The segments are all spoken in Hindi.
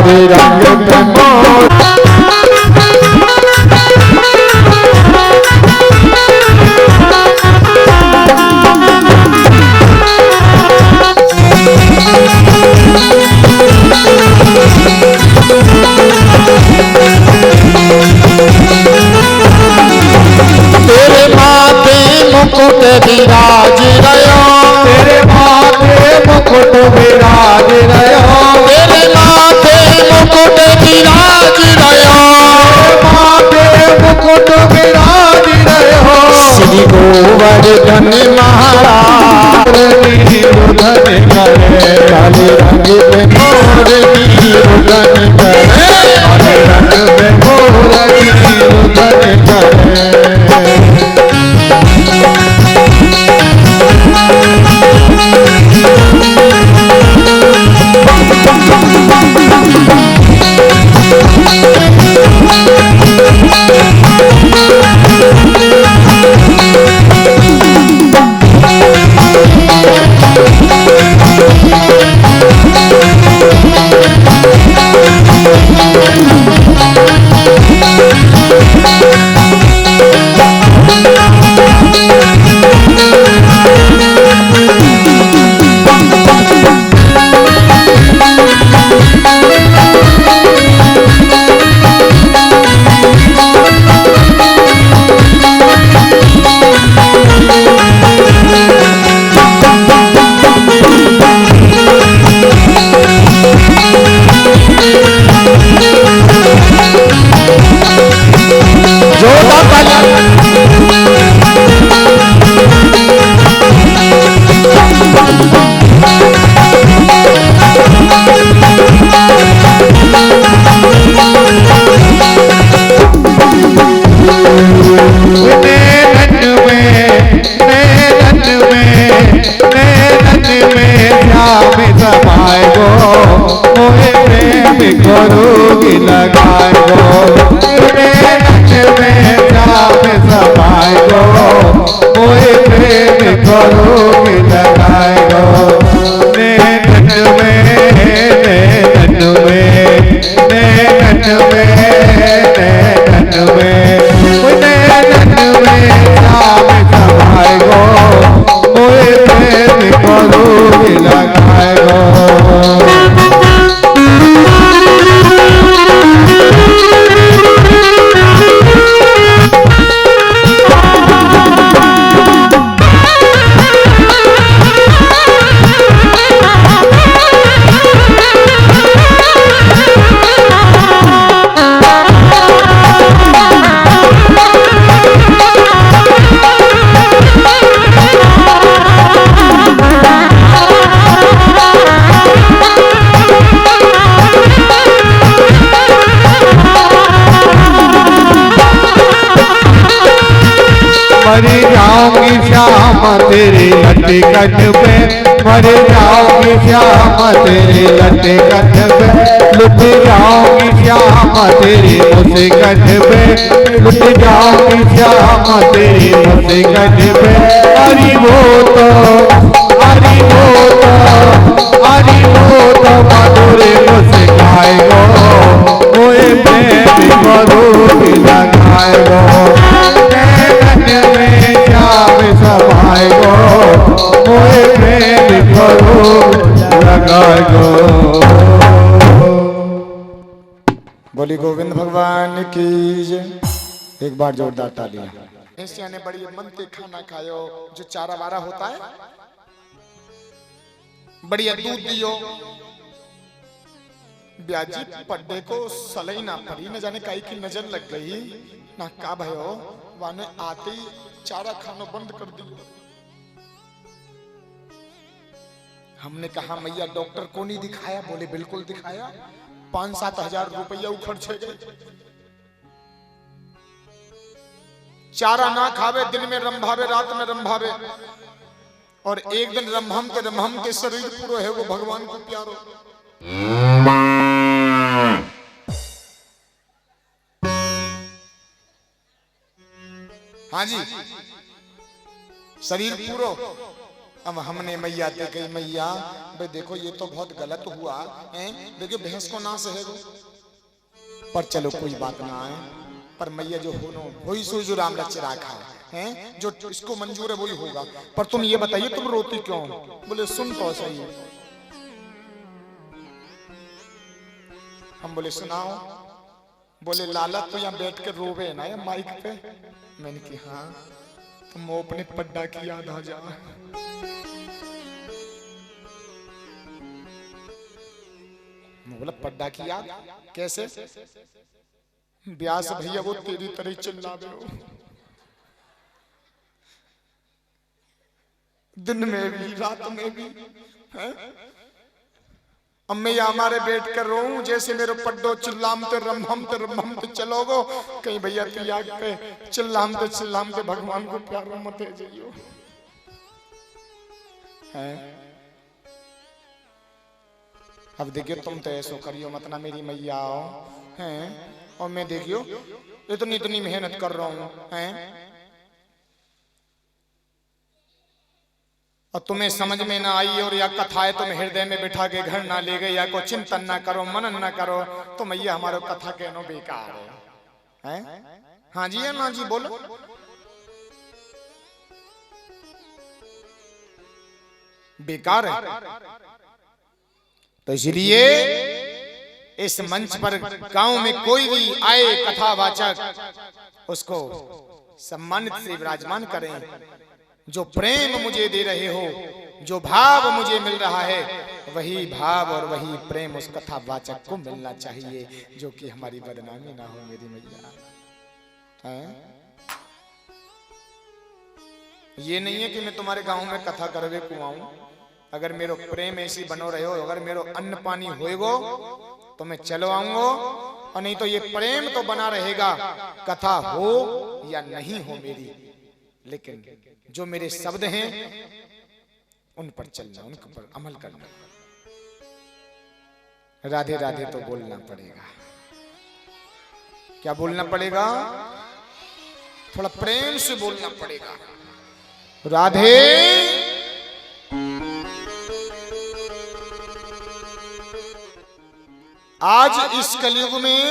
काले रंग में मोर तेरे माथे मुकुट विराज रयो, तेरे माथे मुकुट विराज रयो, तेरे माथे मुकुट विराज रयो, माथे मुकुट विराज रयो। श्री गोवर्धन महाराज धन करे, काले रंग में मोर धन करे, काले रंग में मोर धन करे। मर जाऊंगी श्याम तेरी लटकन पे, मर जाऊंगी श्याम तेरी लटकन पे, लुट जाऊंगी श्याम तेरी मुस्कान पे, लुट जाऊंगी श्याम तेरी मुस्कान पे। हरि वो तो हरि वो तो हरि वो तो मधुर मुस्काए गो, मोए प्रेम करो लगाए गो, समाए गो, मोए प्रेम करो लगाए गो। बोली गोविंद भगवान की जय। एक बार जोरदार तालियां। ऐसे ने बड़ी मन के खाना खायो जो चारा वारा होता है, बढ़िया दूध दियो, ब्याजी पड्डे को सलई ना पड़ी, न जाने काई की नजर लग गई ना का भयो, वाने आते ही चारा खाना बंद कर दिया। हमने कहा मैया डॉक्टर को नहीं दिखाया? बोले बिल्कुल दिखाया, 5-7 हजार रुपया खर्च गए। चारा ना खावे, दिन में रंभावे, रात में रंभावे, और एक दिन रंभम के शरीर पूरा है वो भगवान को प्यारो। हाँ जी, शरीर पूरो अब हमने मैया से कही मैया भाई देखो ये तो बहुत गलत हुआ है, देखियो भैंस को ना सहेगो, पर चलो कोई बात ना है, पर मैया जो हो वही सो जो राम रच रखा है, जो इसको मंजूर है वही होगा। पर तुम ये बताइए तुम रोती क्यों? बोले सुन तो सही। हम बोले सुनाओ। बोले लाला तो यहाँ बैठ के रोवे ना या माइक पे। मैंने कहा हाँ, तुम अपने पड्डा की याद आ जा। बोला पड्डा की याद कैसे? ब्यास भैया वो तेरी तरह चिल्ला दो, दिन में भी रात में भी है? अम्मे हमारे बैठ कर रो जैसे मेरे पड्डो चिल्लामते रमहमते चलोगो कहीं भैया त्याग पे चिल्लामते भगवान को प्यार मत जाइयो है। अब देखियो तुम तो ऐसो करियो मत ना मेरी मैया आओ हैं, और मैं देखियो इतनी मेहनत कर रहा हूं हैं, और तुम्हें समझ में ना आई और या कथाएं तुम हृदय में बिठा के घर ना ले गए, या को चिंतन ना करो मनन ना करो, तो मैया हमारो कथा कहनो बेकार है हैं? हाँ जी है ना जी बोलो। बेकार है। तो इसलिए इस मंच पर गांव में कोई भी आए कथावाचक उसको सम्मानित से विराजमान करें। जो प्रेम मुझे दे रहे हो, जो भाव मुझे मिल रहा है, वही भाव और वही प्रेम उस कथावाचक को मिलना चाहिए, जो कि हमारी बदनामी ना हो मेरी मैया। ये नहीं है कि मैं तुम्हारे गांव में कथा करवे को आऊं। अगर मेरो प्रेम ऐसी बनो रहे हो, अगर मेरो अन्न पानी होएगो तो मैं चलो आऊंगो, और नहीं तो ये प्रेम तो बना रहेगा, कथा हो या नहीं हो मेरी, लेकिन जो मेरे शब्द हैं उन पर चलना, उन पर अमल करना। राधे राधे तो बोलना पड़ेगा। क्या बोलना पड़ेगा? थोड़ा प्रेम से बोलना पड़ेगा। राधे आज इस कलयुग में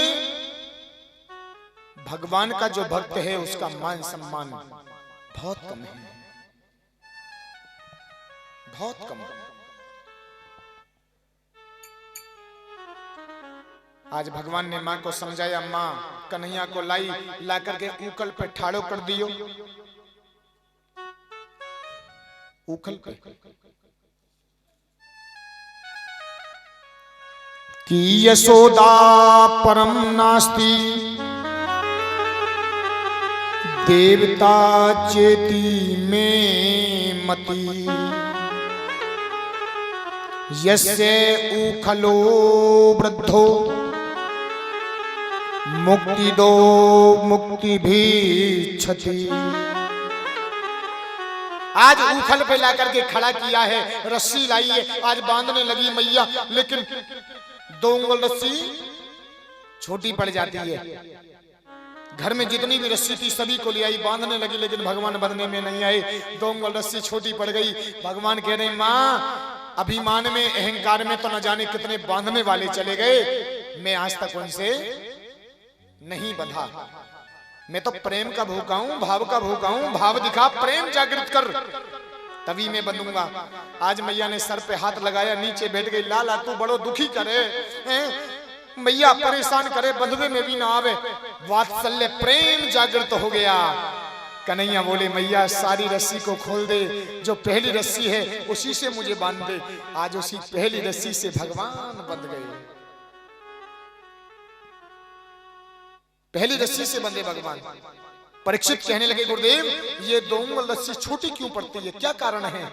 भगवान का जो भक्त है उसका मान सम्मान बहुत कम है, बहुत कम। आज भगवान ने मां को समझाया, मां कन्हैया को ला करके ऊखल पे ठाड़ो कर दियो। ऊखल पे कि यशोदा परम नास्ति देवता चेती में मति, यस्य ऊखलो वृद्धो मुक्ति दो मुक्ति भी क्षति। आज ऊखल पे ला करके खड़ा किया है, रस्सी लाई है, आज बांधने लगी मैया, लेकिन 2 उंगल रस्सी छोटी पड़ जाती है। घर में जितनी भी रस्सी थी सभी को ले आई, बांधने लगी, लेकिन भगवान बंधने में नहीं आए। 2 उंगल रस्सी छोटी पड़ गई। भगवान कह रहे मां अभिमान में अहंकार में तो न जाने कितने बांधने वाले चले गए, मैं आज तक उनसे नहीं बंधा। मैं तो प्रेम का भूखा हूं, भाव का भूखा हूं। भाव दिखा, प्रेम जागृत कर, तभी मैं बंधूंगा। आज मैया ने सर पे हाथ लगाया, नीचे बैठ गई। लाला तू बड़ो दुखी करे, मैया परेशान करे, बंधवे में भी ना आवे। वात्सल्य प्रेम जागृत हो गया। कन्हैया बोले मैया सारी रस्सी को खोल दे, जो पहली रस्सी है उसी से मुझे बांध दे। आज उसी पहली रस्सी से भगवान बंध गए, पहली रस्सी से बंधे भगवान। परीक्षित कहने लगे गुरुदेव ये 2 उंगल रस्सी छोटी क्यों पड़ती है, क्या कारण है?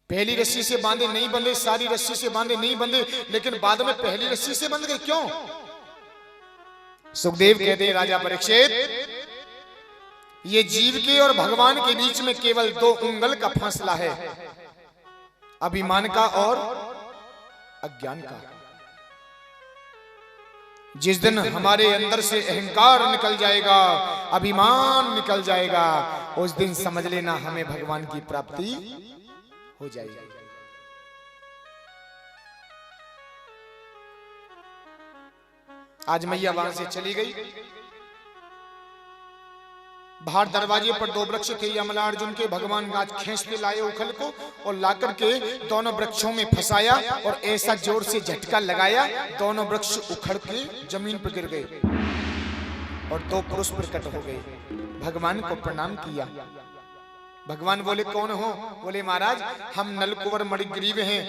पहली रस्सी से बांधे नहीं बंधे, सारी रस्सी से बांधे नहीं बंधे, लेकिन बाद में पहली रस्सी से बंध गए, क्यों? सुखदेव कहते हैं राजा परीक्षित ये जीव के और भगवान के बीच में केवल 2 उंगल का फासला है, अभिमान का और अज्ञान का। जिस दिन हमारे अंदर से अहंकार निकल जाएगा, अभिमान निकल जाएगा, उस दिन समझ लेना हमें भगवान की प्राप्ति हो जाएगी। आज मैया वहां से चली गई। बाहर दरवाजे पर दो वृक्ष थे यमला अर्जुन के। भगवान आज खींचते लाए उखल को और लाकर के दोनों वृक्षों में फंसाया और ऐसा जोर से झटका लगाया, दोनों वृक्ष उखड़ के जमीन पर गिर गए और दो पुरुष प्रकट हो गए। भगवान को प्रणाम किया। भगवान बोले कौन हो? बोले महाराज हम नलकुंवर मणिग्रीव हैं,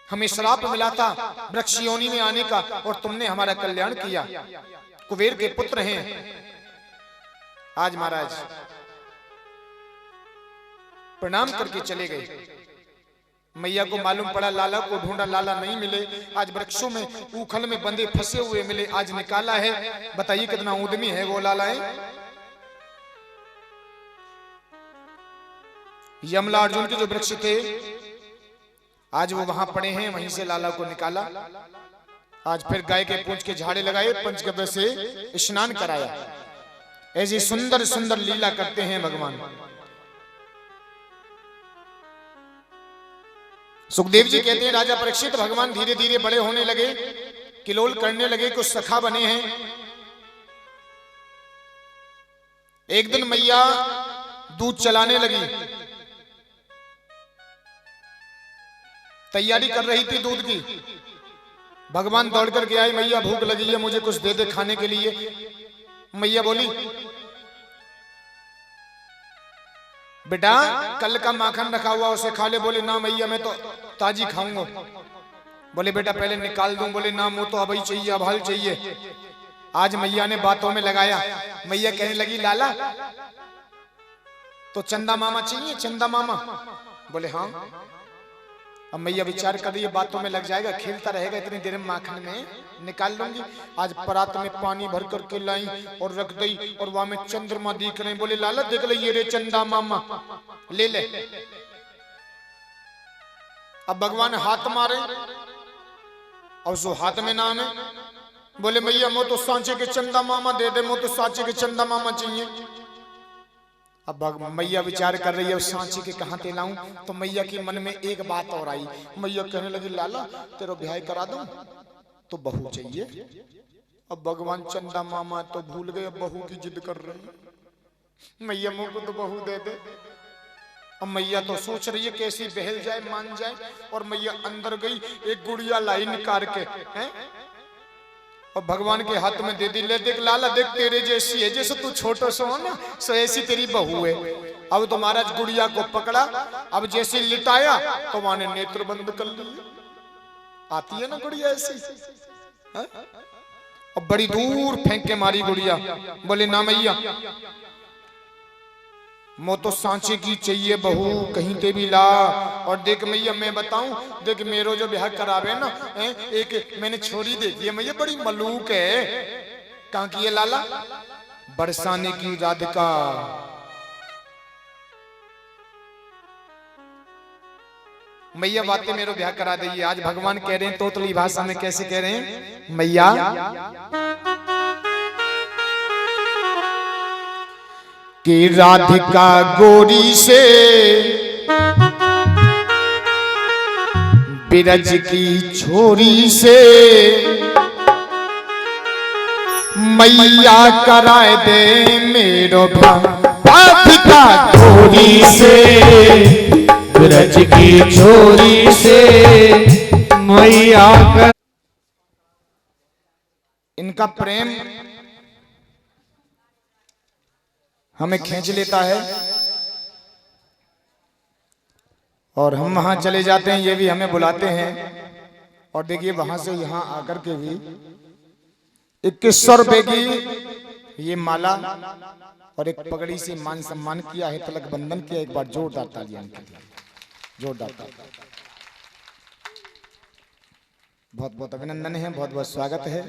हमें श्राप मिला था वृक्ष योनि में आने का और तुमने हमारा कल्याण किया, कुबेर के पुत्र हैं। आज महाराज प्रणाम करके चले गए। मैया को मालूम पड़ा, लाला को ढूंढा, लाला नहीं मिले। आज वृक्षों में ऊखल में बंधे फंसे हुए मिले, आज निकाला है। बताइए कितना उद्यमी है वो लाला है। यमला अर्जुन के जो वृक्ष थे आज वो वहां पड़े हैं, वहीं से लाला को निकाला। आज फिर गाय के पूंछ के झाड़े लगाए, पंचगव्य से स्नान कराया। ऐसी सुंदर सुंदर लीला करते हैं भगवान। सुखदेव जी कहते हैं राजा परीक्षित भगवान धीरे धीरे बड़े होने लगे, किलोल करने लगे, कुछ सखा बने हैं। एक दिन मैया दूध चलाने लगी, तैयारी कर रही थी दूध की। भगवान दौड़ करके आए, मैया भूख लगी है, मुझे कुछ दे दे खाने के लिए। मैया बोली बेटा कल का माखन रखा हुआ उसे खा ले। बोले ना मैया मैं तो ताजी खाऊंगा। बोले बेटा पहले निकाल दूं। बोले ना मुंह तो अभी चाहिए, अभाल चाहिए। आज मैया ने बातों में लगाया। मैया कहने लगी लाला तो चंदा मामा चाहिए, चंदा मामा। बोले हाँ। अब मैया विचार कर रही है, बातों में लग जाएगा, खेलता रहेगा, इतनी देर में माखन में निकाल लूंगी। आज परात में पानी भर करके लाई और रख दी और वहां में चंद्रमा दिख रहे। बोले लाला देख ले ये रे चंदा मामा, ले ले। अब भगवान हाथ मारे और जो हाथ में नाम है। बोले मैया मो तो सांचे के चंदा मामा दे दे, मो तो सांचे के चंदा मामा चाहिए। अब मैया विचार कर रही है उस सांची के कहां ते लाऊं। तो मैया की मन में एक बात और आई। मैया कहने लगी लाला तेरा ब्याह करा दूं तो बहू चाहिए। अब भगवान चंदा मामा तो भूल गए, अब बहू की जिद कर रहे हैं। मैया मुझ को तो बहू दे दे। अब मैया तो सोच रही है कैसी बहल जाए, मान जाए। और मैया अंदर गई, एक गुड़िया लाई निकाल के हैं और भगवान के हाथ में दे दी। ले देख लाला देख तेरे जैसी है, जैसे तू छोटा सा हो ना सो ऐसी तेरी बहू है। अब तो महाराज गुड़िया को पकड़ा, अब जैसे लिटाया तो वहां ने नेत्र बंद कर लिया। आती है ना गुड़िया ऐसी। अब बड़ी दूर फेंक के मारी गुड़िया। बोले ना मैया मो तो सांचे की चाहिए बहू, कहीं ते भी ला। और देख मैया मैं बताऊं, देख मेरो जो ब्याह करावे ना एक मैंने छोरी देखी है मैया, बड़ी मलूक है। कहां की है लाला? बरसाने की राधिका। मैया बातें मेरो ब्याह करा दीजिए। आज भगवान कह रहे हैं तोतली भाषा में, कैसे कह रहे हैं? मैया कि राधिका गोरी से बिरज की छोरी से मैया कराए दे मेरो ब्याह। राधिका गोरी से बिरज की छोरी से मैया कर। इनका प्रेम हमें खींच लेता है और हम वहां चले जाते हैं, ये भी हमें बुलाते हैं। और देखिए वहां से यहां आकर के भी 2100 रुपए की ये माला और एक पगड़ी से मान सम्मान किया है, तिलक बंधन किया। एक बार जोरदार तालियां इनके लिए, जोरदार तालियां। बहुत बहुत अभिनंदन है, बहुत बहुत स्वागत है।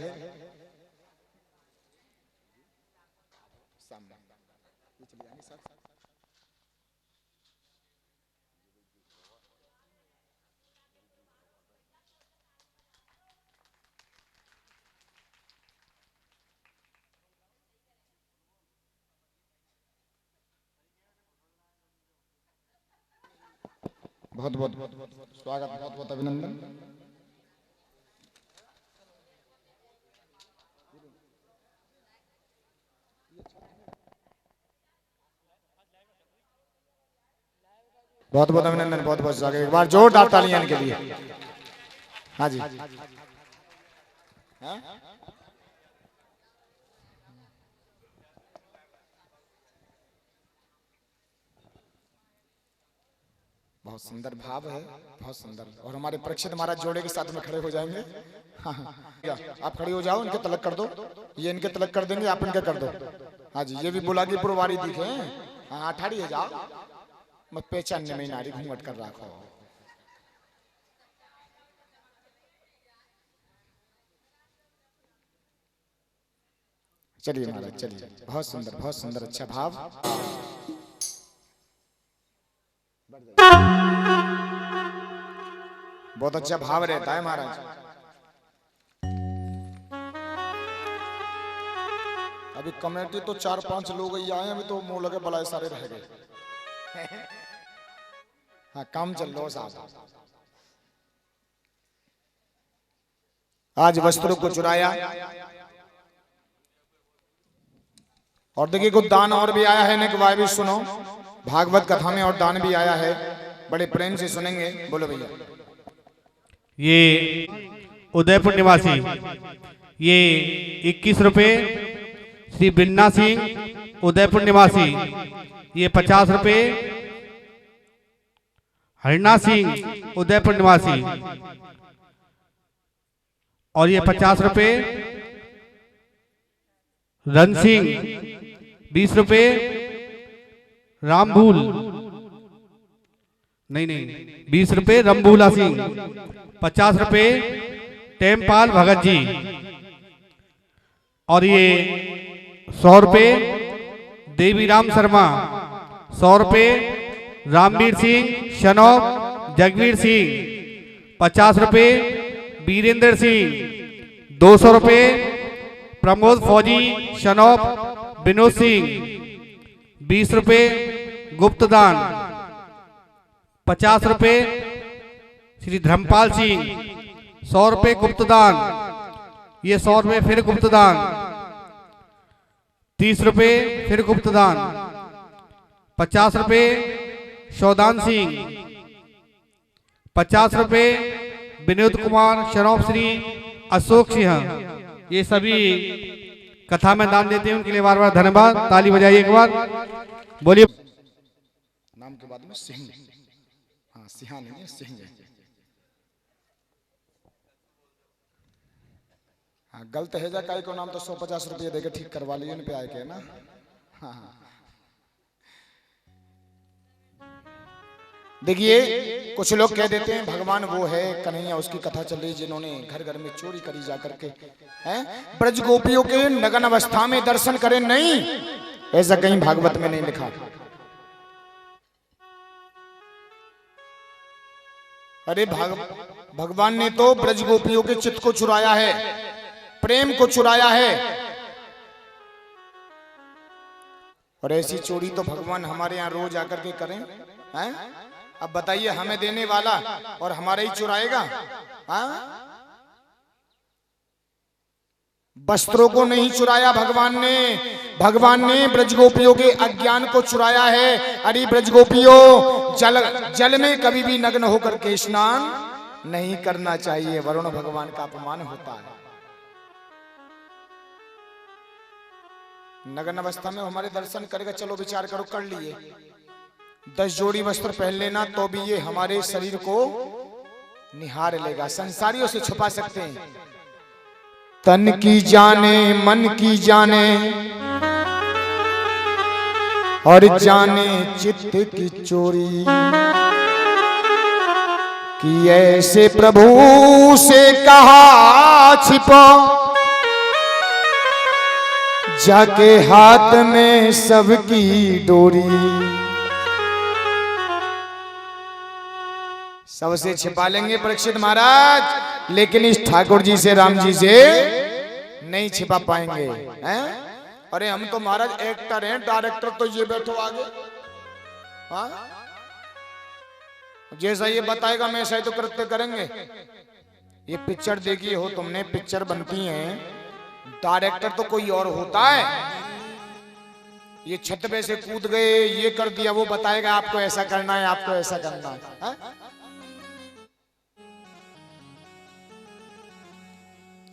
बहुत बहुत स्वागत, बहुत बहुत अभिनंदन। बहुत बहुत अभिनंदन, बहुत बहुत स्वागत। एक बार जोरदार तालियां इनके लिए। हाँ जी, हाँ? बहुत सुंदर भाव है, बहुत सुंदर। और हमारे परीक्षित महाराज जोड़े के साथ में खड़े हो जाएंगे। हाँ हाँ, आप खड़े हो जाओ, इनके तलक कर दो, ये इनके तलक कर देंगे, आप इनके कर दो। हाँ जी, ये भी बुलागी पुरवारी दिखे। हाँ ठाड़ी है, जाओ मत पहचानने में नारी घूंघट कर रखो। चलिए महाराज चलिए, बहुत सुंदर, बहुत सुंदर, अच्छा भाव। बहुत अच्छा भाव रहता है महाराज। अभी कमेटी तो 4-5 लोग ही आए, अभी तो मुंह लगे बलाए सारे रह गए। हाँ काम चल रहा साहब। आज वस्त्रों को चुराया और देखिए कुछ दान और भी आया है, ने भी सुनो। भागवत कथा में और दान भी आया है, बड़े प्रेम से सुनेंगे। बोलो भैया। ये उदयपुर निवासी ये 21 रुपए, श्री बिन्ना सिंह उदयपुर निवासी ये 50 रुपए, हरना सिंह उदयपुर निवासी और ये 50 रुपए, रन सिंह 20 रुपए, रामभूल नहीं 20 रुपए, रमभूला सिंह 50 रुपए, टेमपाल भगत जी और ये 100 रुपए, देवीराम शर्मा 100 रुपए, रामवीर सिंह शनौब, जगवीर सिंह 50 रुपए, वीरेंद्र सिंह 200 रुपए, प्रमोद फौजी शनौब, विनोद सिंह 20 रुपए, गुप्तदान 50 रुपए, श्री धर्मपाल सिंह 100 रुपए गुप्तदान, ये 100 रुपए फिर गुप्तदान, 30 रुपए फिर गुप्तदान, 50 रुपए शौदान सिंह, 50 रुपए विनोद कुमार शनौब, श्री अशोक सिंह। ये सभी कथा में दान देते हैं, उनके लिए बार बार धन्यवाद। ताली बजाइए एक बार, बोलिए। नाम के बाद में सिंह, हाँ सिंहा नहीं है, सिंह है। हाँ गलत है जा काई को नाम तो 150 रुपये देके ठीक करवा लिए पे आए के ना। हाँ हाँ देखिए कुछ लोग कह देते हैं भगवान वो है कन्हैया, उसकी कथा चल रही जिन्होंने घर घर में चोरी करी जा करके, हैं ब्रज गोपियों के नगन अवस्था में दर्शन करें। नहीं, ऐसा कहीं भागवत में नहीं लिखा। अरे भगवान ने तो ब्रज गोपियों के चित्त को चुराया है, प्रेम को चुराया है। और ऐसी चोरी तो भगवान हमारे यहाँ रोज आकर के करें, हैं? अब बताइए हमें देने वाला और हमारा ही चुराएगा? हाँ? वस्त्रों को नहीं चुराया भगवान ने ब्रजगोपियों के अज्ञान को चुराया है। अरे ब्रजगोपियों, जल में कभी भी नग्न होकर के स्नान नहीं करना चाहिए, वरुण भगवान का अपमान होता है। नग्न अवस्था में हमारे दर्शन करेगा, चलो विचार करो, कर लिए 10 जोड़ी वस्त्र पहन लेना तो भी ये हमारे शरीर को निहार लेगा। संसारियों से छुपा सकते हैं, तन की जाने मन की जाने और जाने चित्त की चोरी, कि ऐसे प्रभु से कहा छिपो, जाके हाथ में सबकी डोरी। सबसे छिपा लेंगे परीक्षित महाराज, लेकिन इस ठाकुर जी से, राम जी से नहीं छिपा पाएंगे, हैं? अरे हम तो महाराज एक्टर हैं, डायरेक्टर तो ये बैठो आगे, हाँ? जैसा ये बताएगा मैं ऐसा ही तो कृत्य करेंगे। ये पिक्चर देखी हो तुमने, पिक्चर बनती है, डायरेक्टर तो कोई और होता है। ये छत पे से कूद गए, ये कर दिया, वो बताएगा आपको ऐसा करना है, आपको ऐसा करना है।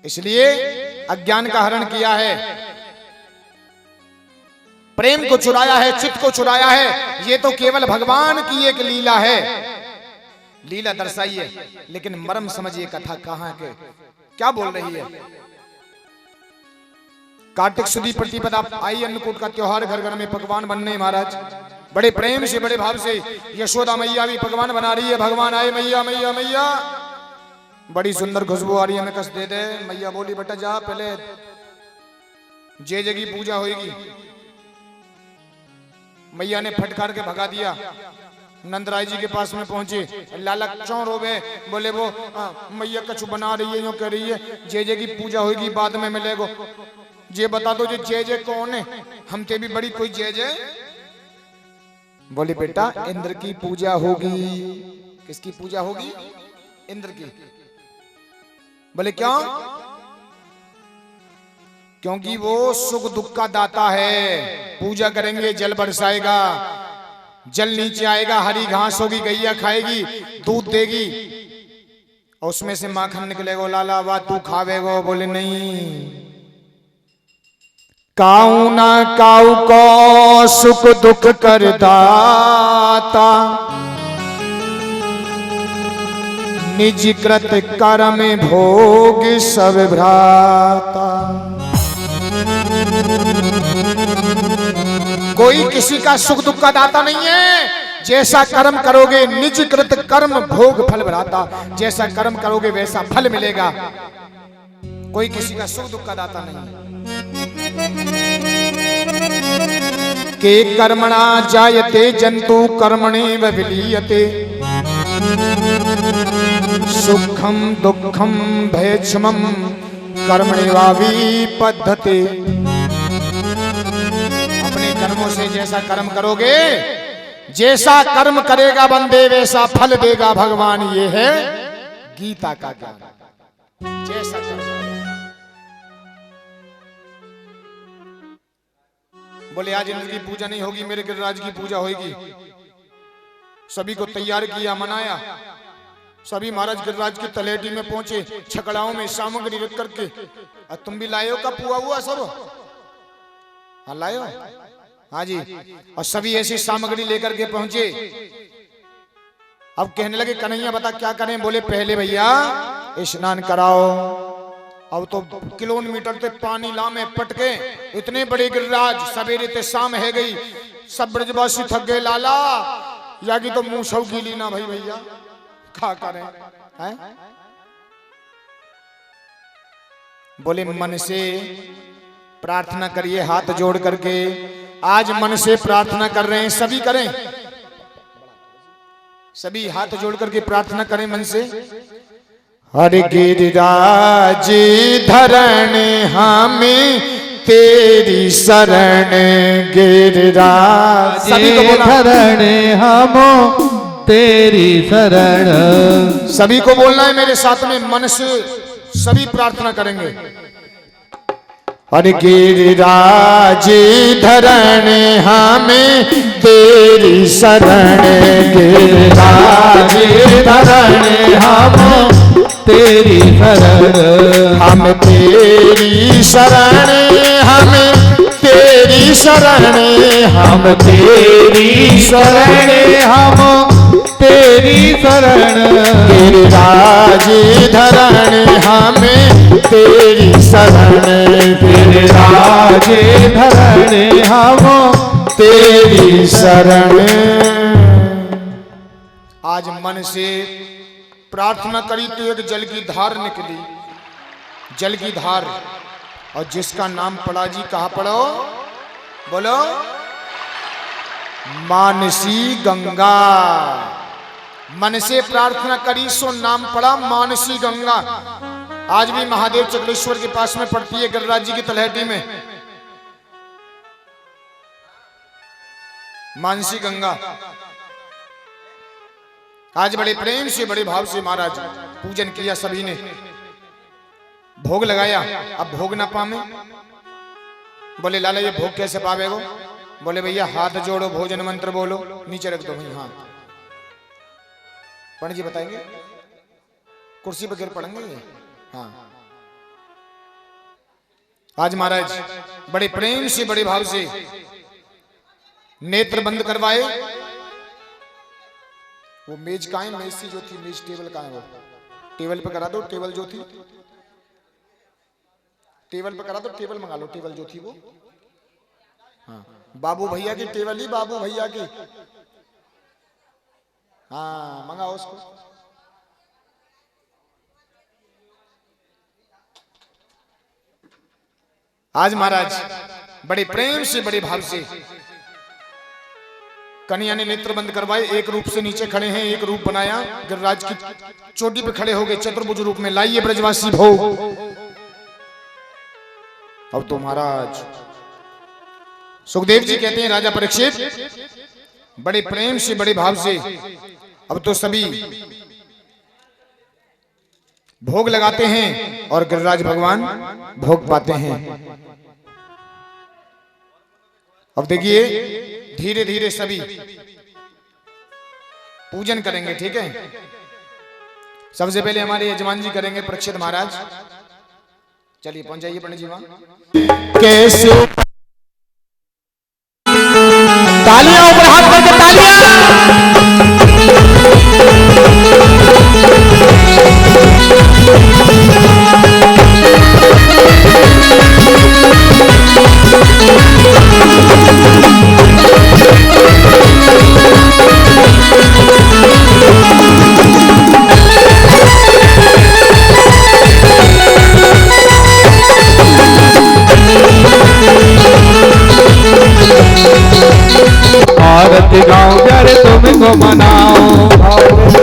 इसलिए अज्ञान का हरण किया है, प्रेम को चुराया है, चित्त को चुराया है। ये तो केवल भगवान की एक लीला है। लीला दर्शाइए, लेकिन मर्म समझिए कथा कहां के क्या बोल रही है। कार्तिक सुदी प्रतिपदा आई, अन्नकूट का त्योहार, घर घर में पकवान बनने महाराज बड़े प्रेम से बड़े भाव से। यशोदा मैया भी पकवान बना रही है, भगवान आए, मैया मैया मैया, बड़ी सुंदर खुशबू आ रही है, हमें कस दे दे। मैया बोली बेटा जा, पहले जे जगी पूजा होगी। मैया ने फटकार के भगा दिया। नंदराय जी के पास में पहुंचे, लाला क्यों रोवे? बोले वो मैया कछु बना रही है, यूं कह रही है, जे जे की पूजा होगी बाद में मिलेगो। जे बता दो जे जे कौन है, हम ते भी बड़ी कोई जे जे। बोले बेटा इंद्र की पूजा होगी। किसकी पूजा होगी? इंद्र की। बोले क्यों? क्योंकि वो सुख दुख का दाता है। पूजा करेंगे, जल बरसाएगा, जल नीचे आएगा, हरी घास होगी, गैया खाएगी, दूध देगी, और उसमें से माखन निकलेगा। लाला वाह तू खावेगो? बोले नहीं। काऊ ना काऊ को सुख दुख कर दाता, निज कृत कर्म भोग सब भ्राता। कोई किसी का सुख दुख का दाता नहीं है। जैसा कर्म करोगे, निज कृत कर्म भोग फल भ्राता, जैसा कर्म करोगे वैसा फल मिलेगा। कोई किसी का सुख दुख का दाता नहीं। के कर्मणा जायते जंतु कर्मणेव विलीयते, सुखम दुखम भयक्षमम कर्मणेवाभिपद्धते। अपने कर्मों से जैसा कर्म करोगे, जैसा कर्म करेगा बंदे वैसा फल देगा भगवान। ये है गीता का ज्ञान। जैसा कर्म। बोले आज इंद्र की पूजा नहीं होगी, मेरे गिरिराज की पूजा होगी। सभी को तैयार किया, मनाया। सभी महाराज गिरिराज की तलेटी में पहुंचे, छकड़ाओं में सामग्री रख करके। और तुम भी लाए हो का पुआ हुआ सब? हाँ लाए हो? हाँ जी। और सभी ऐसी सामग्री लेकर के पहुंचे। अब कहने लगे कन्हैया बता क्या करें? बोले पहले भैया स्नान कराओ। अब तो किलोमीटर से पानी लामे पटके, इतने बड़े गिरिराज, सवेरे ते शाम है गई, सब ब्रजवासी थक गए। लाला या कि तो मुंह सौ गीली ना भाई भैया, क्या करें है? बोले मन से प्रार्थना करिए, हाथ जोड़ करके। आज मन से प्रार्थना कर रहे हैं, सभी करें, सभी हाथ जोड़ करके प्रार्थना करें मन से। हरि गिरिराज धरण हमें तेरी शरण, गिरिराज धरण हम तेरी शरण। सभी को बोलना है मेरे साथ में, मन से सभी प्रार्थना करेंगे। हरि गिरिराज धरण हमें तेरी शरण, गिरिराज धरण हम तेरी शरण। हम तेरी शरण, हमें तेरी शरण, हम तेरी शरण, हम तेरी शरण। गिरिराज धरण हमें तेरी शरण, गिरिराज धरण हम तेरी शरण। आज मन से प्रार्थना करी तो एक जल की धार निकली, जल की धार। और जिसका नाम पड़ा जी, कहा पढ़ो? बोलो मानसी गंगा। मन से प्रार्थना करी सो नाम पड़ा मानसी गंगा। आज भी महादेव चक्रेश्वर के पास में पड़ती है, गिरिराज जी की तलहटी में मानसी गंगा। आज बड़े प्रेम से बड़े भाव से महाराज पूजन किया, सभी ने भोग लगाया। अब भोग ना पावे, बोले लाला ये भोग कैसे पावेगो? बोले भैया हाथ जोड़ो, भोजन मंत्र बोलो, नीचे रख दो भाई हाथ। पंडित जी बताएंगे, कुर्सी पर गिर पड़ेंगे ये। हाँ, आज महाराज बड़े प्रेम से बड़े भाव से नेत्र बंद करवाए। वो मेज का है, मेज सी जो थी, मेज टेबल का है, वो टेबल पे करा दो। टेबल जो थी टेबल पे करा दो, टेबल मंगा लो, टेबल जो थी वो। हाँ, बाबू भैया की टेबल ही, बाबू भैया की। हाँ, मंगाओ उसको। आज महाराज बड़े प्रेम से बड़े भाव से कन्या ने नेत्र बंद करवाए। एक रूप से नीचे खड़े हैं, एक रूप बनाया, गिरिराज की चोटी पे खड़े हो गए चतुर्भुज रूप में। लाइए ब्रजवासी भोग। अब तो महाराज सुखदेव जी कहते हैं, राजा परीक्षित बड़े प्रेम से बड़े भाव से अब तो सभी भोग लगाते हैं और गिरिराज भगवान भोग पाते हैं। अब देखिए धीरे धीरे सभी पूजन करेंगे, ठीक है। सबसे पहले हमारे यजमान जी करेंगे, परीक्षित महाराज। चलिए पहुंच जाइए पंडित जी वहां। कैसे तालियां ऊपर हाथ करके तालियां। आरती गाऊं प्यारे तुमको मनाओ, आरती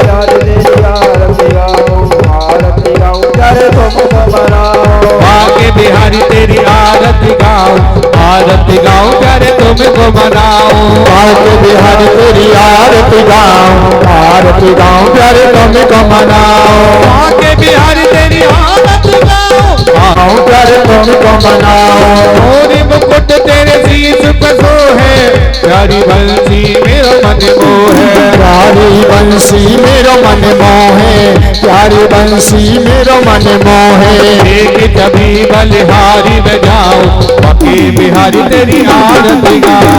गाऊं प्यारे तुमको मनाओ। आगे बिहारी तेरी आरती गाऊं, आरती गाऊं प्यारे तुमको मनाओ। आरती बिहारी तेरी आरती गाऊं, आरती गाऊं प्यारे तुमको मनाओ। आगे बिहारी तेरी आरती गाऊं, गाऊं प्यारे तुमको मनाओ। मोरी मुकुट तेरे शीश पर सोहे, प्यारी बंसी मेरो मन मोहे। प्यारी बंसी मेरो मन मोहे, प्यारी बंसी मेरो मन मोहे। एक जबी बलिहारी बजाओ, बाकी बिहारी तेरी आरती गाओ।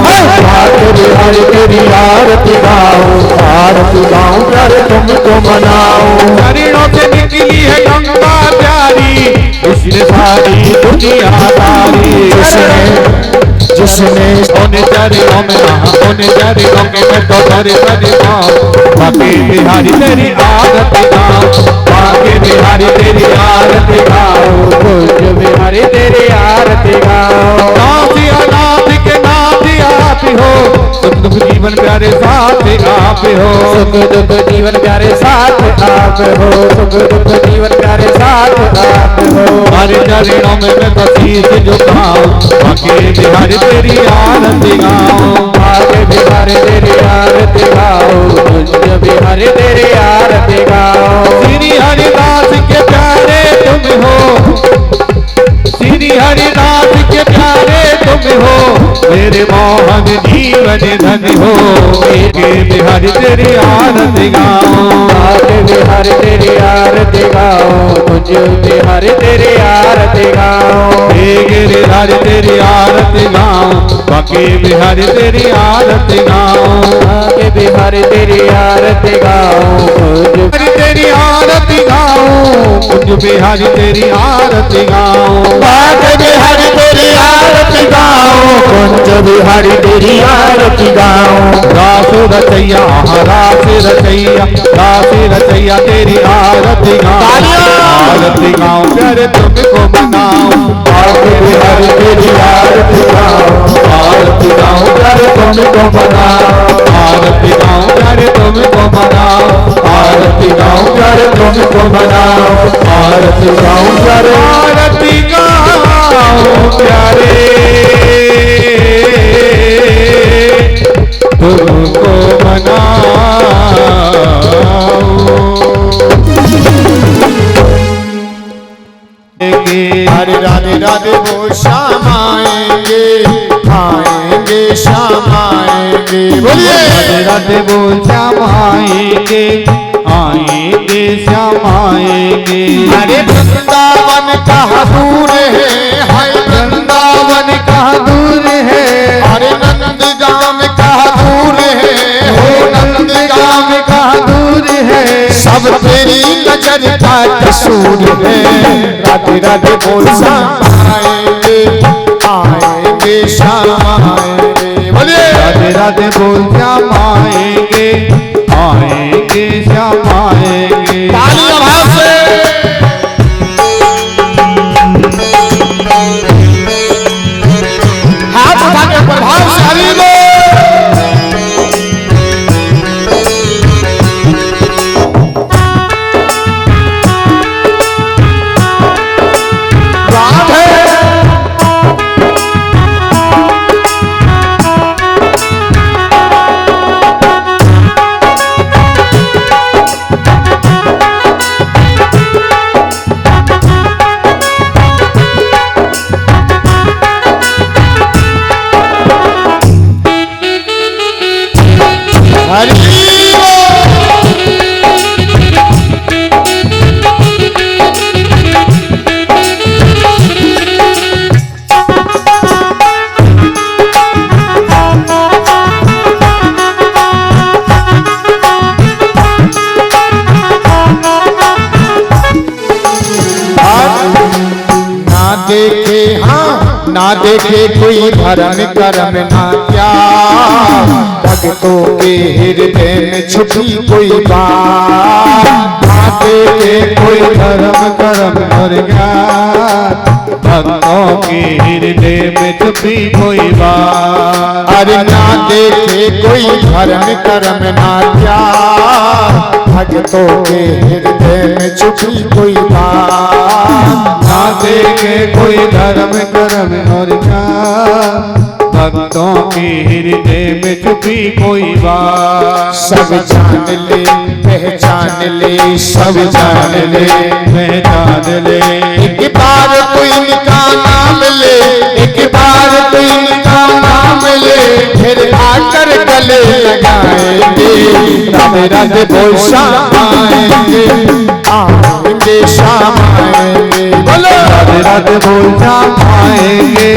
आरती बिहारी तेरी आरती गाऊं, आरती गाऊं प्यारे तुमको मनाओ। शरीरों से निकली है गंगा प्यारी, इसने सारी दुनिया तारी। जिसने ओने चरणों में रहा, ओने चरणों के मैं तो तेरे परिवार। बाकी बिहारी तेरी आरती गाओ, बाकी बिहारी तेरी आरती गाओ। पूज्य बिहारी तेरी आरती गाओ। नाथी अनाथ के नाथी आप हो, सुख दुख जीवन प्यारे साथ आप हो। सुख दुख जीवन प्यारे साथ आप हो, सुख दुख जीवन प्यारे साथ आप हो। हमारे चरणों में मैं तो शीश झुकाऊं, बाकी बिहारी तेरी आरती गाऊं। आगे बिहारी तेरी आरती गाओ, पूज्य बिहारी तेरी आरती गाओ। श्री हरिदास के प्यारे तुम हो, श्री हरिदास के प्यारे तुम हो, मेरे मोहन जीवन धन हो। के बिहारी तेरी आरती गाऊं, आगे बिहारी तेरी आरती गाओ, पूज्य बिहारी तेरी आरती गाओ। गिरिराज तेरी आरती गाऊं, बाकी बिहारी तेरी आरती गाऊं। आगे बिहारी तेरी आरती गाओ, पूज्य तेरी आरती गाऊं, कुंज बिहारी तेरी आरती गाऊं। आगे बिहारी तेरी आरती गाओ, कुंज बिहारी तेरी आरती गाओ। रास रचैया, रास रचैया, रास रचैया तेरी आरती गाऊं। आरती गाऊं प्यारे तुमको मनाऊं। आगे बिहारी तेरी आरती गाओ, आरती गाओ प्यारे तुमको मनाओ। आरती गाऊं प्यारे तुमको मनाऊं। आरती गाओ प्यारे तुमको मनाओ। आरती गाओ प्यारे आरती गाऊं प्यारे तुमको मनाऊं। राधे बोल श्याम आएंगे, आएंगे श्याम आएंगे। अरे वृंदावन कहाँ दूर है, हाय वृंदावन कहाँ दूर है, अरे नंदगांव कहाँ दूर है, हो नंदगांव कहाँ दूर है। सब तेरी नजर का कसूर है। राधे राधे बोल श्याम आएंगे, आएंगे श्याम आएंगे। बोलिए राधे राधे बोल श्याम आएंगे, आएंगे श्याम आएंगे। ताली आवाज से हाथ उठा के प्रभावशाली लो। ना देखे कोई धर्म कर्म ना क्या, भक्तों के हृदय में छुपी कोई बात। ना देखे कोई धर्म कर्म और ज्ञान, भक्तों के हृदय में छुपी कोई बात। अरे ना देखे कोई धर्म कर्म ना क्या, भक्तों के हृदय में छुपी कोई बात। ना देखे कोई धर्म कर्म और ज्ञान, भक्तों के हृदय में छुपी कोई बात। सब जान ले पहचान ले, सब जान ले पहचान ले। एक बार कोई इनका नाम ले, एक बार कोई इनका नाम ले, फिर आकर गले लगाएंगे। राधे राधे बोल श्याम आएंगे, आएंगे श्याम आएंगे। बोलो राधे राधे बोल श्याम आएंगे,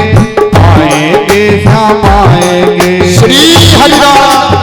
आएंगे श्याम आएंगे। श्री हरिदास।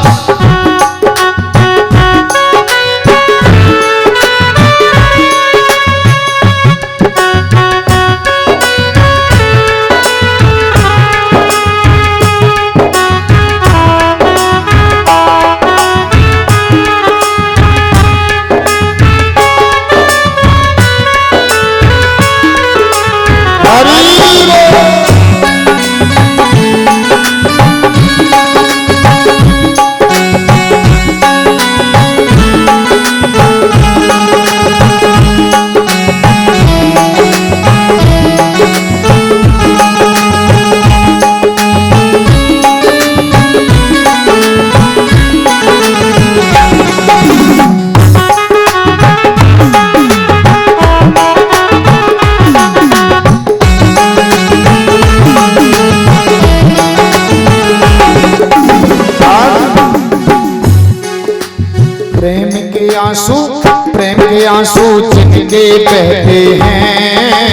प्रेम के आंसू जिनके बहते हैं,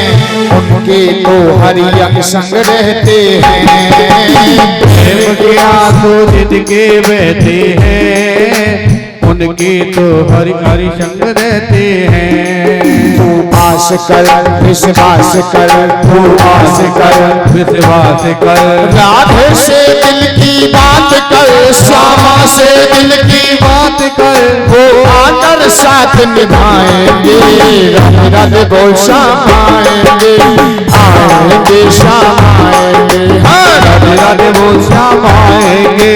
उनके तो हरि अंग संग रहते हैं। प्रेम के आंसू जिनके बहते हैं, उनके तो हरि हरि संग रहते हैं। तू आस कर विश्वास कर, तू आस कर विश्वास कर। राधे से दिल की बात कर, श्यामा से दिल की बात कर, वो आकर साथ निभाएंगे। राधे राधे बोल श्याम आएंगे, आएंगे श्याम आएंगे। राधे राधे बोल श्याम आएंगे,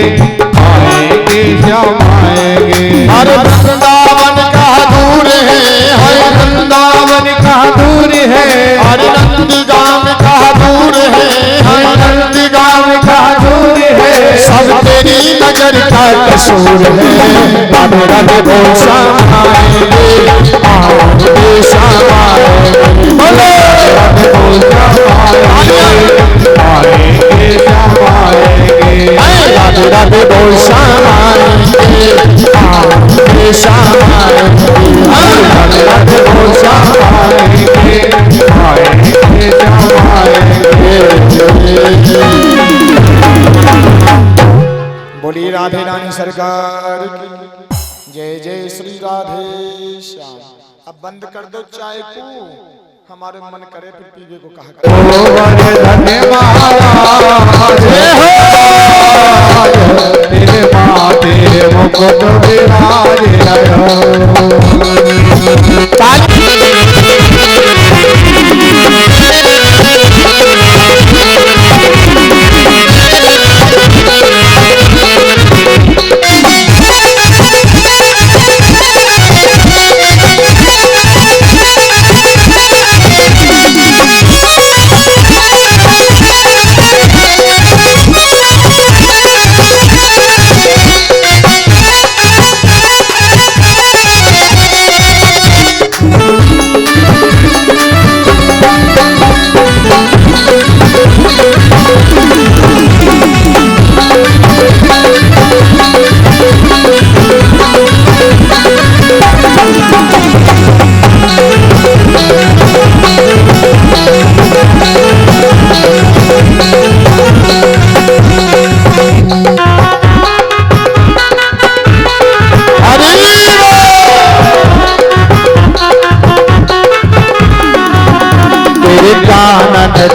आएंगे श्याम आएंगे। अरे वृंदावन कहाँ दूर है, हरे वृंदावन कहाँ दूर है। अरे नंदगांव कहाँ दूर है, हरे नंदगांव कहाँ दूर है। सब तेरी नजर का कसूर है। राधे राधे बोल श्याम आएंगे, आएंगे श्याम आएंगे। बोलो राधे बोल श्याम आएंगे, आएंगे श्याम आएंगे। राधे राधे बोल श्याम आएंगे, सरकार की जय जय श्री राधे श्याम। अब बंद कर दो चाय को, हमारे मन करे फिर पीवे को कहा कर। तेरे माथे मुकुट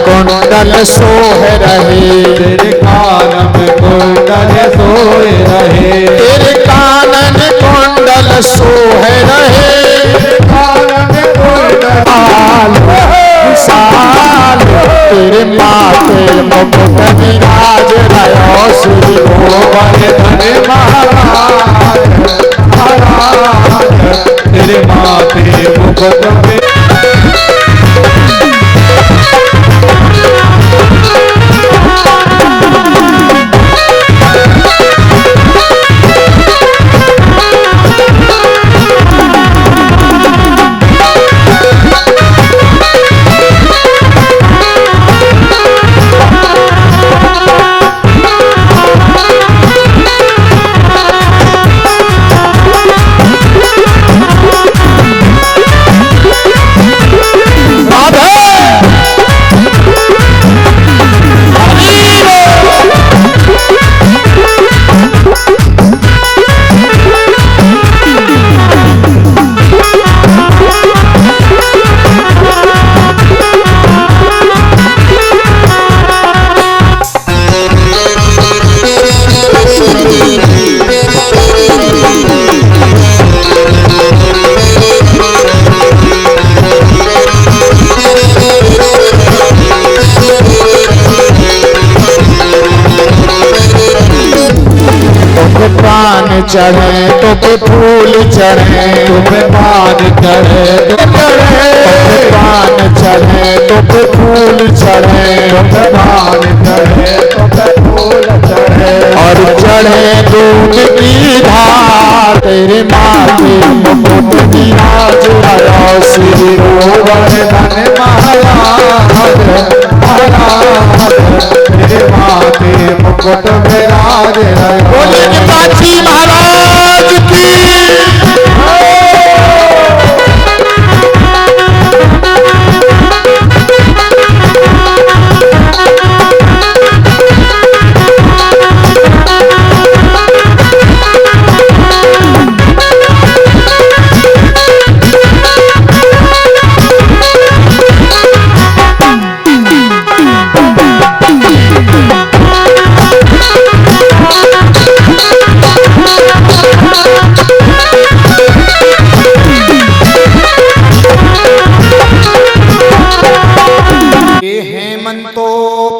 कुंडल सोह रहे, तेरे कानन कुंडल सोए रहे, तेरे कानन कुंडल सोह रहे, कानन कुंडल विशाल, तेरे माथे मुकुट विराज रहो, श्री गोवर्धन महाराज महाराज, तेरे माथे मुकुट चढ़े तो पे फूल चढ़े, तुम्हें पान चढ़े तो चढ़े, पान चढ़े तो पे फूल चढ़े, तुम्हें पान चढ़े तो पे फूल चढ़े, और चढ़े दूध की धार, तेरे माथे मुकुट विराज रहो, श्री गोवर्धन महाराज महाराज, तेरे माथे मुकुट विराज रहो। बोले काशी महाराज की।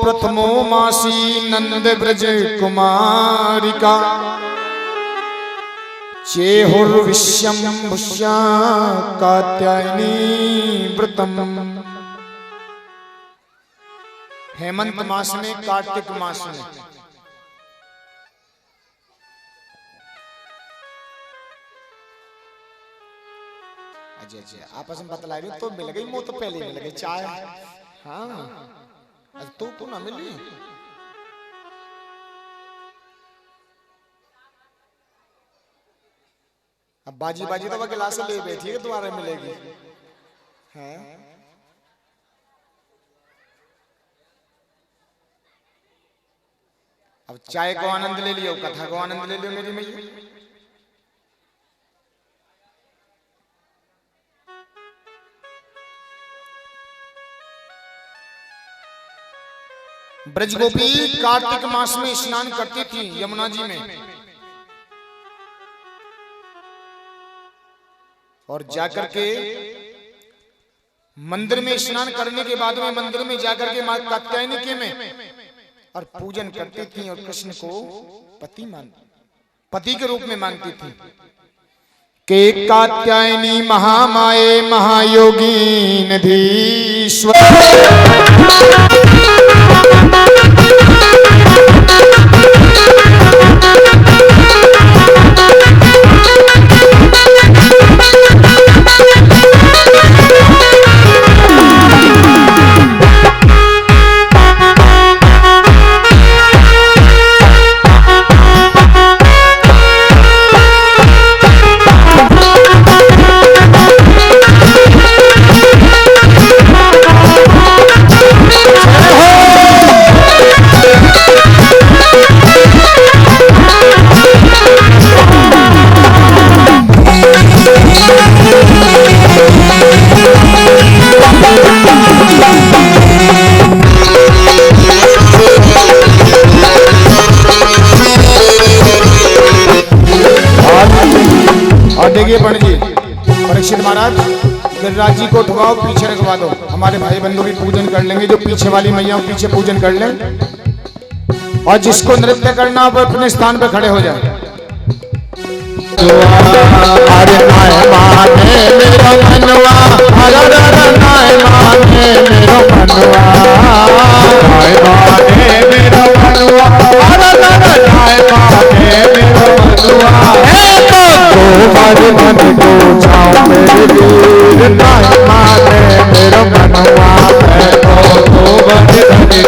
प्रथमो मासी नंद ब्रज कुमारिका, चेहुर्विश्यम भुष्या कात्यायनी व्रतम। हेमंत मास में, कार्तिक मास में आपस में बतला रही तो मिल गई, मुंह तो पहले मिल गई चाय। हाँ तो ना मिली। अब बाजी बाजी तो वह गिलास ले बैठी है, दोबारा मिलेगी। है अब चाय को आनंद ले लियो, कथा को आनंद ले लियो मेरी मैया। ब्रजगोपी कार्तिक मास में स्नान करती थी यमुना जी में, और जाकर के मंदिर में स्नान करने के बाद में मंदिर में जाकर के मां कात्यायनी के में और पूजन करती थी और कृष्ण को पति के रूप में मांगती थी। के कात्यायनी महामाये महायोगी निधीश्वर देखिए पंडित जी, परीक्षित महाराज गिरिराज जी को उठवाओ, पीछे रखवा दो। हमारे भाई बंधु भी पूजन कर लेंगे, जो पीछे वाली मैया पीछे पूजन कर लें, और जिसको नृत्य करना वो अपने स्थान पे खड़े हो जाए। अरे नाय माने मेरो मनवा, अरे नाय माने मेरो मनवा, नाय माने मेरो मनवा, अरे नाय माने मेरो मनवा। मन को जाओ मेरे वीर, नाय माने मेरो मनवा। मन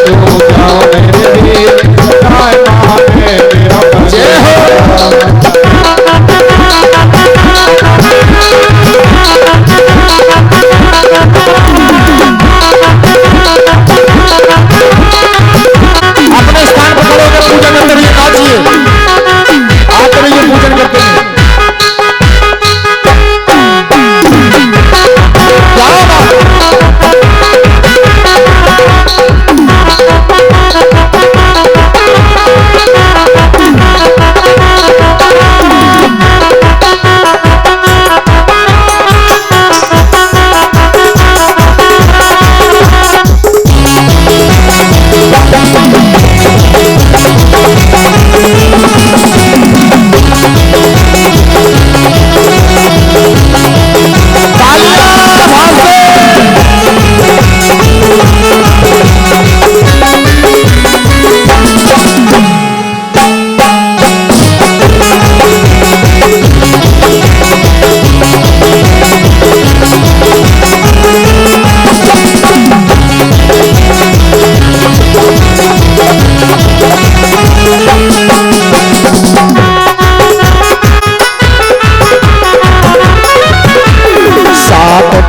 को जाओ मेरे वीर, नाय माने मेरो मनवा। अपने स्थान पर खड़े होकर पूजन अंदर ये काजिए, आकर ये पूजन करते हैं।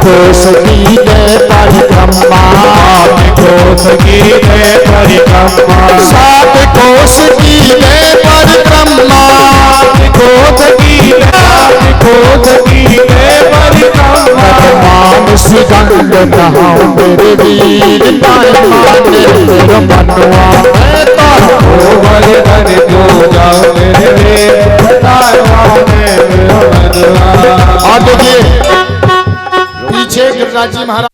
कोस की परिक्रमा, कोस की परिक्रमा, सात कोस की परिक्रमा, कोस की परिक्रमा। मानस गंग नहाऊं मेरे वीर, नाय माने मेरो मनवा। मैं तो बलिदान दो जाओ मेरे वीर, नाय माने मेरो मनवा। और देखिए पीछे गिरिराज जी महाराज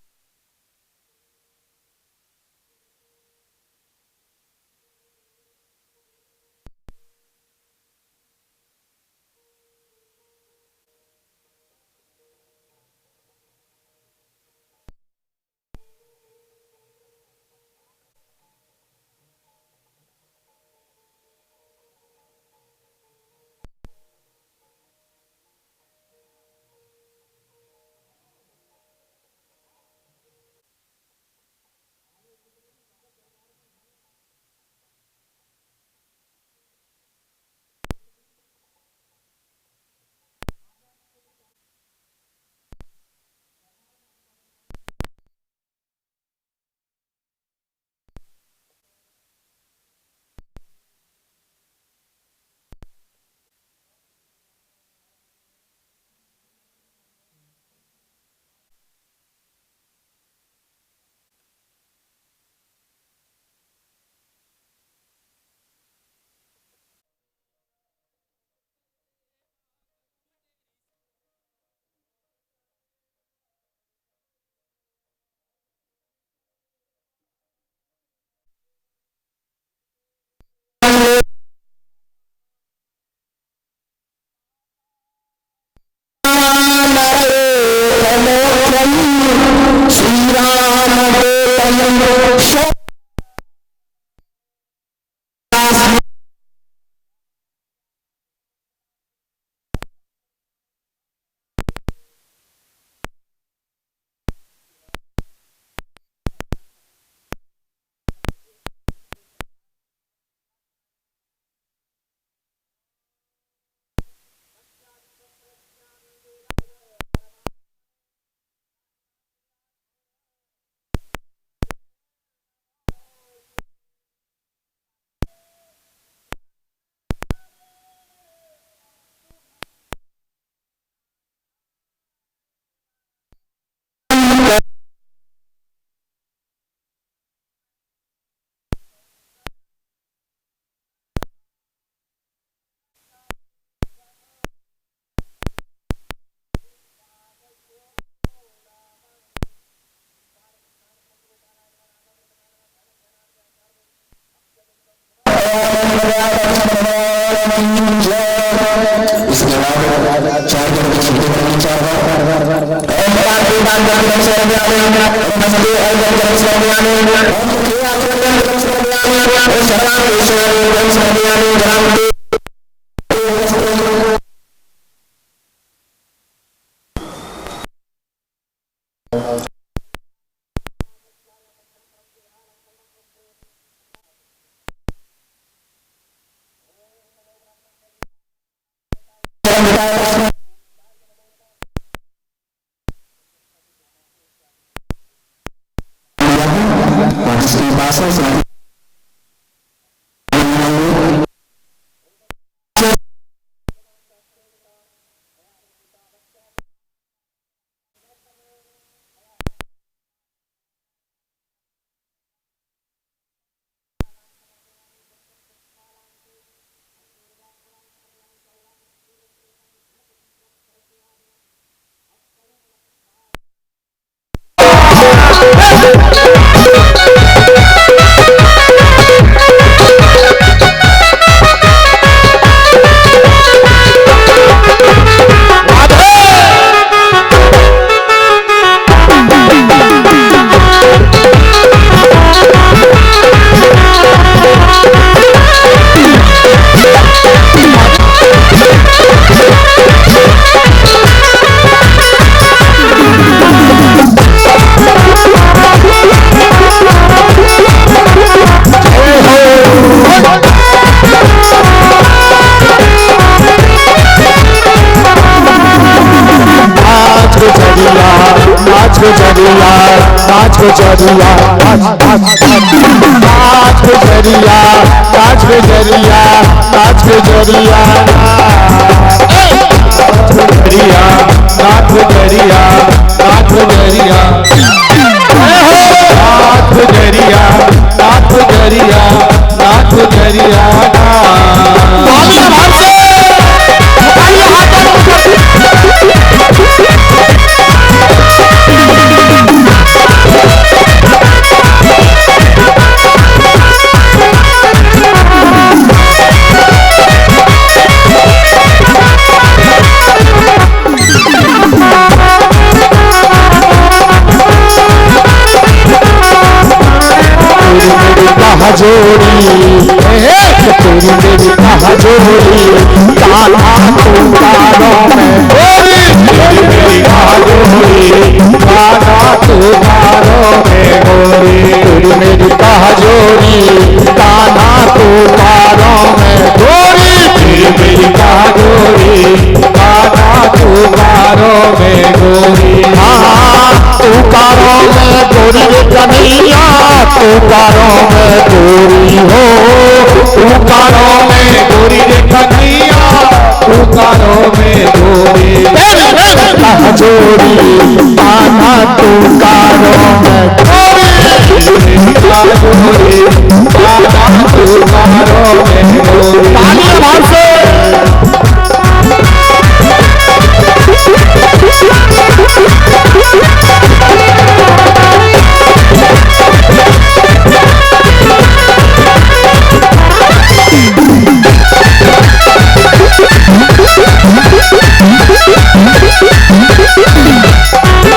Thank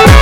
you.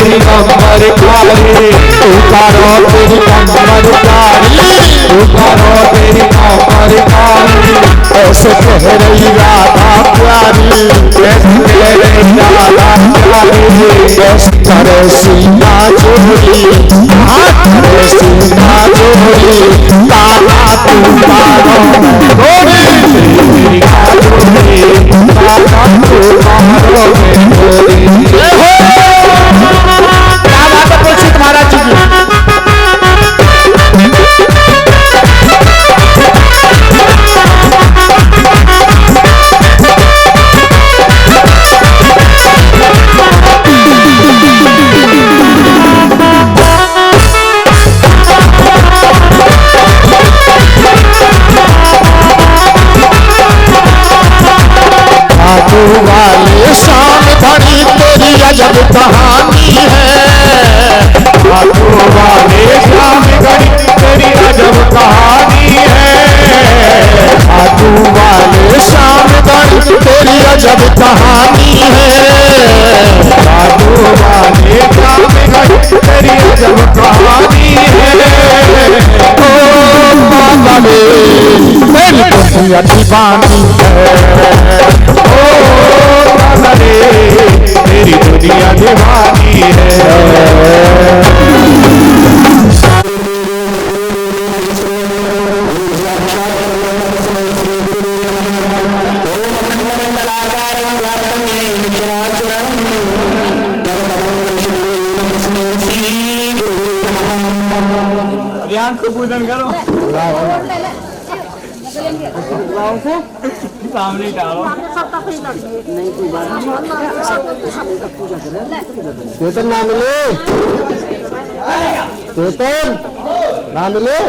तेरी कमर कारी, उतारो तेरी कमर कारी, उतारो तेरी कमर कारी। ऐसे कह रही राधा प्यारी, कैसे कह रही राधा प्यारी, कैसे करे सीना चोरी, हाथ करे सीना चोरी, ताला तू मारो मैं गोरी, तेरी काजोरी, ताला तू मारो मैं गोरी। क्या बात है परीक्षित महाराज जी की। आजू वाले शाम भरी तेरी अजब कहानी है, आजू वाले शाम घड़ी तेरी अजब कहानी है, आजू वाले शाम भरी तेरी अजब कहानी है, आजू वाले शाम घड़ी तेरी अजब कहानी है। ओ माता रे मेरी दुनिया दीवानी है, ओ माता रे तेरी दुनिया दीवानी है। चेतन नाम ले, चेतन नाम ले।